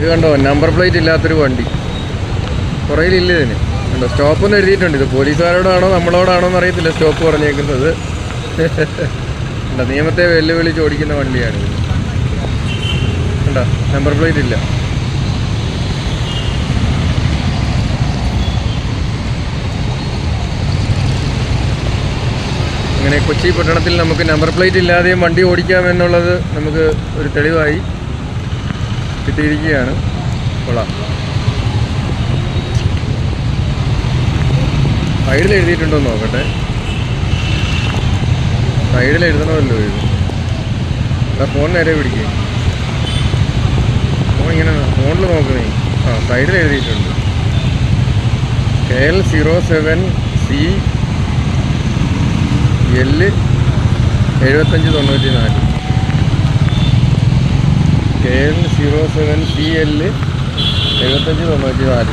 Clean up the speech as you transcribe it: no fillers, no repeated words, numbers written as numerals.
ഇത് കണ്ടോ, number plate ഇല്ലാത്തൊരു വണ്ടി. പുറകിലില്ല ഇതിന്. കണ്ടോ, സ്റ്റോപ്പൊന്നും എഴുതിയിട്ടുണ്ട്. ഇത് പോലീസുകാരോടാണോ നമ്മളോടാണോ എന്ന് അറിയത്തില്ല സ്റ്റോപ്പ് പറഞ്ഞേക്കുന്നത്. കണ്ടോ, നിയമത്തെ വെല്ലുവിളിച്ച് ഓടിക്കുന്ന വണ്ടിയാണിത്. കണ്ടോ, നമ്പർ പ്ലേറ്റ് ഇല്ല. അങ്ങനെ കൊച്ചി പട്ടണത്തിൽ നമുക്ക് നമ്പർ പ്ലേറ്റ് ഇല്ലാതെയും വണ്ടി ഓടിക്കാമെന്നുള്ളത് നമുക്ക് ഒരു തെളിവായി കിട്ടിയിരിക്കുകയാണ്. കൊള്ളാം. സൈഡിൽ എഴുതിയിട്ടുണ്ടോ എന്ന് നോക്കട്ടെ. സൈഡിൽ എഴുതണമല്ലോ ഇത്. അതാ ഫോൺ നേരെ പിടിക്കുക. ഫോൺ ഇങ്ങനെ ഫോണിൽ നോക്കുന്നേ. സൈഡിൽ എഴുതിയിട്ടുണ്ട് KL07CL 7594. KL07CL 7594.